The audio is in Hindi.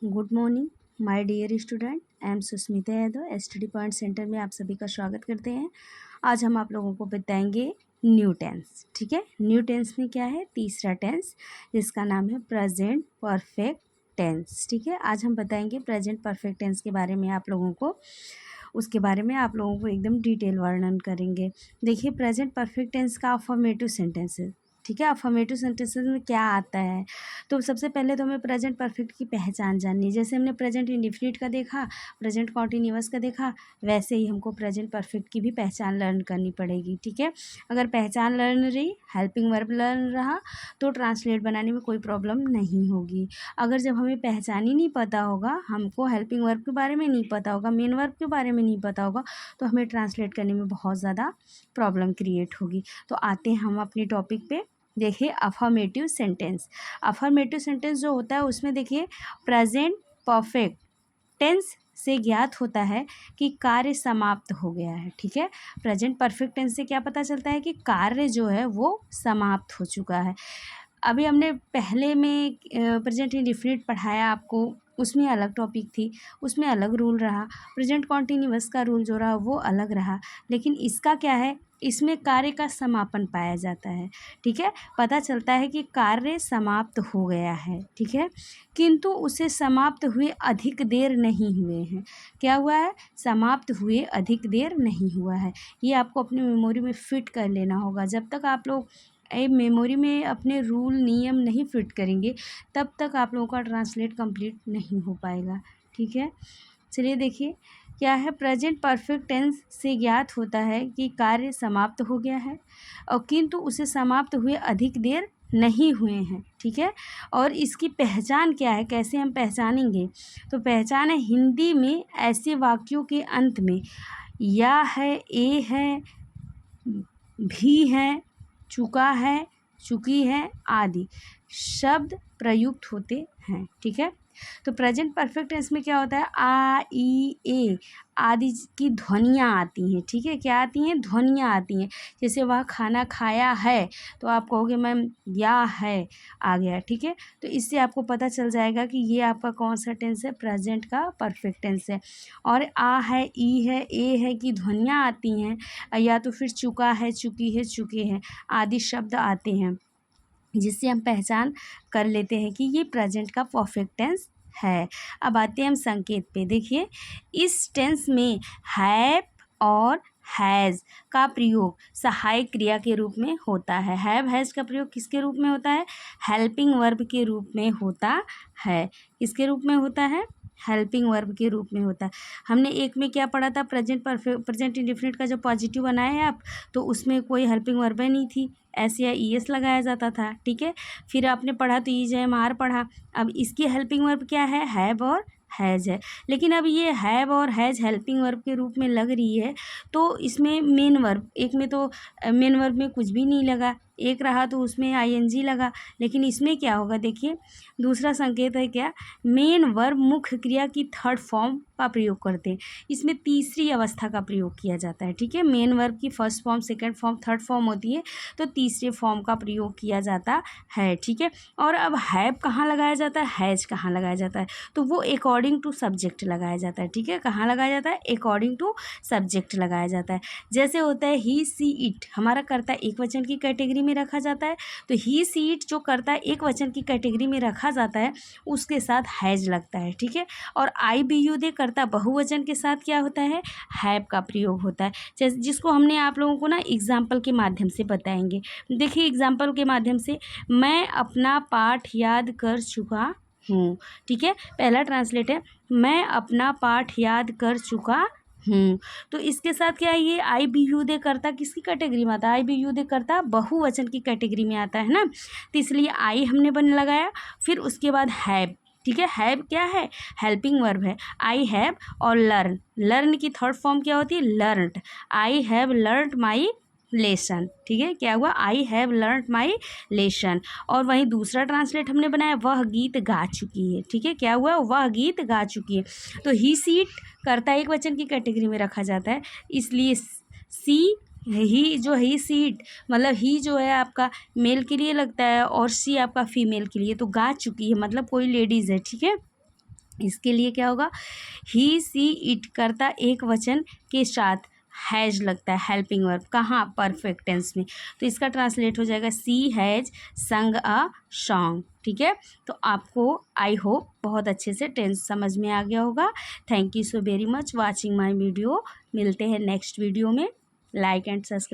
Good morning my dear student. I am Susmita Yadav, study point centre में आप सभी का स्वागत करते हैं। आज हम आप लोगों को बताएंगे न्यू टेंस। ठीक है, न्यू टेंस में क्या है? तीसरा टेंस, जिसका नाम है प्रेजेंट परफेक्ट टेंस। ठीक है, आज हम बताएंगे प्रेजेंट परफेक्ट टेंस के बारे में आप लोगों को, उसके बारे में आप लोगों को एकदम डिटेल वर्णन करेंगे। देखिए, प्रेजेंट परफेक्ट टेंस का अफर्मेटिव सेंटेंस है। ठीक है, अफर्मेटिव सेंटेंसेस में क्या आता है? तो सबसे पहले तो हमें प्रेजेंट परफेक्ट की पहचान जाननी है। जैसे हमने प्रेजेंट इंडिफिनिट का देखा, प्रेजेंट कॉन्टिन्यूअस का देखा, वैसे ही हमको प्रेजेंट परफेक्ट की भी पहचान लर्न करनी पड़ेगी। ठीक है, अगर पहचान लर्न रही, हेल्पिंग वर्ब लर्न रहा, तो ट्रांसलेट बनाने में कोई प्रॉब्लम नहीं होगी। अगर जब हमें पहचान ही नहीं पता होगा, हमको हेल्पिंग वर्ब के बारे में नहीं पता होगा, मेन वर्ब के बारे में नहीं पता होगा, तो हमें ट्रांसलेट करने में बहुत ज़्यादा प्रॉब्लम क्रिएट होगी। तो आते हैं हम अपने टॉपिक पे। देखिए, अफर्मेटिव सेंटेंस। अफर्मेटिव सेंटेंस जो होता है उसमें देखिए, प्रेजेंट परफेक्ट टेंस से ज्ञात होता है कि कार्य समाप्त हो गया है। ठीक है, प्रेजेंट परफेक्ट टेंस से क्या पता चलता है कि कार्य जो है वो समाप्त हो चुका है। अभी हमने पहले में प्रेजेंट इंडेफिनिट पढ़ाया आपको, उसमें अलग टॉपिक थी, उसमें अलग रूल रहा। प्रेजेंट कॉन्टिन्यूअस का रूल जो रहा वो अलग रहा, लेकिन इसका क्या है, इसमें कार्य का समापन पाया जाता है। ठीक है, पता चलता है कि कार्य समाप्त हो गया है। ठीक है, किंतु उसे समाप्त हुए अधिक देर नहीं हुए हैं। क्या हुआ है? समाप्त हुए अधिक देर नहीं हुआ है। ये आपको अपनी मेमोरी में फिट कर लेना होगा। जब तक आप लोग मेमोरी में अपने रूल नियम नहीं फिट करेंगे, तब तक आप लोगों का ट्रांसलेट कंप्लीट नहीं हो पाएगा। ठीक है, चलिए देखिए क्या है। प्रेजेंट परफेक्ट टेंस से ज्ञात होता है कि कार्य समाप्त हो गया है, और किंतु उसे समाप्त हुए अधिक देर नहीं हुए हैं। ठीक है, और इसकी पहचान क्या है, कैसे हम पहचानेंगे? तो पहचान है, हिंदी में ऐसे वाक्यों के अंत में या है, ए है, भी है, चुका है, चुकी है आदि शब्द प्रयुक्त होते हैं। ठीक है, तो प्रेजेंट परफेक्ट टेंस में क्या होता है? आ, ई, ए आदि की ध्वनियाँ आती हैं। ठीक है, क्या आती हैं? ध्वनियाँ आती हैं। जैसे वह खाना खाया है, तो आप कहोगे मैम या है आ गया। ठीक है, तो इससे आपको पता चल जाएगा कि ये आपका कौन सा टेंस है, प्रेजेंट का परफेक्ट टेंस है। और आ है, ई है, ए है की ध्वनियाँ आती हैं, या तो फिर चुका है, चुकी है, चुके हैं आदि शब्द आते हैं, जिससे हम पहचान कर लेते हैं कि ये प्रेजेंट का परफेक्ट टेंस है। अब आते हैं हम संकेत पे। देखिए, इस टेंस में हैव और हैज़ का प्रयोग सहायक क्रिया के रूप में होता है। हैव हैज़ का प्रयोग किसके रूप में होता है? हेल्पिंग वर्ब के रूप में होता है। किसके रूप में होता है? हेल्पिंग वर्ब के रूप में होता है। हमने एक में क्या पढ़ा था? प्रेजेंट परफेक्ट, प्रेजेंट इंडेफिनिट का जो पॉजिटिव बनाए हैं आप, तो उसमें कोई हेल्पिंग वर्ब नहीं थी, एस या ई एस लगाया जाता था। ठीक है, फिर आपने पढ़ा तो ईज एम आर पढ़ा। अब इसकी हेल्पिंग वर्ब क्या है? हैव और हैज़ है। लेकिन अब ये हैव और हैज़ हेल्पिंग वर्ब के रूप में लग रही है, तो इसमें मेन वर्ब, एक में तो मेन वर्ब में कुछ भी नहीं लगा, एक रहा तो उसमें आईएनजी लगा। लेकिन इसमें क्या होगा? देखिए, दूसरा संकेत है क्या? मेन वर्ब मुख्य क्रिया की थर्ड फॉर्म का प्रयोग करते हैं। इसमें तीसरी अवस्था का प्रयोग किया जाता है। ठीक है, मेन वर्ब की first form, second form, third form होती है, तो तीसरे फॉर्म का प्रयोग किया जाता है। ठीक है, और अब हैव कहाँ लगाया जाता है, हैज़ कहाँ लगाया जाता है? तो वो अकॉर्डिंग टू सब्जेक्ट लगाया जाता है। ठीक है, कहाँ लगाया जाता है? अकॉर्डिंग टू सब्जेक्ट लगाया जाता है। जैसे होता है ही, सी, इट, हमारा कर्ता एक वचन की कैटेगरी में रखा जाता है, तो ही, सी, इट जो कर्ता एक वचन की कैटेगरी में रखा जाता है, उसके साथ हैज लगता है। ठीक है, और आई, बी, यू, दे कर्ता बहुवचन के साथ क्या होता है? हैव का प्रयोग होता है, जैसे जिसको हमने आप लोगों को ना एग्जाम्पल के माध्यम से बताएंगे। देखिए, एग्जाम्पल के माध्यम से, मैं अपना पाठ याद कर चुका हूँ। ठीक है, पहला ट्रांसलेट है, मैं अपना पाठ याद कर चुका हूँ। तो इसके साथ क्या है? ये आई, बी, यू, दे करता किसकी कैटेगरी में आता है? आई, बी, यू, दे करता बहुवचन की कैटेगरी में आता है ना, तो इसलिए आई हमने बन लगाया। फिर उसके बाद हैव। ठीक है, हैव क्या है? हेल्पिंग वर्ब है। आई हैव और लर्न, लर्न की थर्ड फॉर्म क्या होती है? Learned. I have learned my lesson. ठीक है, क्या हुआ? I have learned my lesson. और वहीं दूसरा ट्रांसलेट हमने बनाया, वह गीत गा चुकी है। ठीक है, क्या हुआ? वह गीत गा चुकी है। तो ही, सीट कर्ता एक वचन की कैटेगरी में रखा जाता है, इसलिए सी, ही जो ही सीट मतलब ही जो है आपका मेल के लिए लगता है, और सी आपका फीमेल के लिए, तो गा चुकी है मतलब कोई लेडीज़ है। ठीक है, इसके लिए क्या होगा, ही सी इट करता एक वचन के साथ हैज लगता है हेल्पिंग वर्ब, कहाँ, परफेक्ट टेंस में। तो इसका ट्रांसलेट हो जाएगा सी हैज संग अ सॉन्ग। ठीक है, तो आपको आई होप बहुत अच्छे से टेंस समझ में आ गया होगा। Thank you so very much watching my video. मिलते हैं नेक्स्ट वीडियो में। Like and subscribe.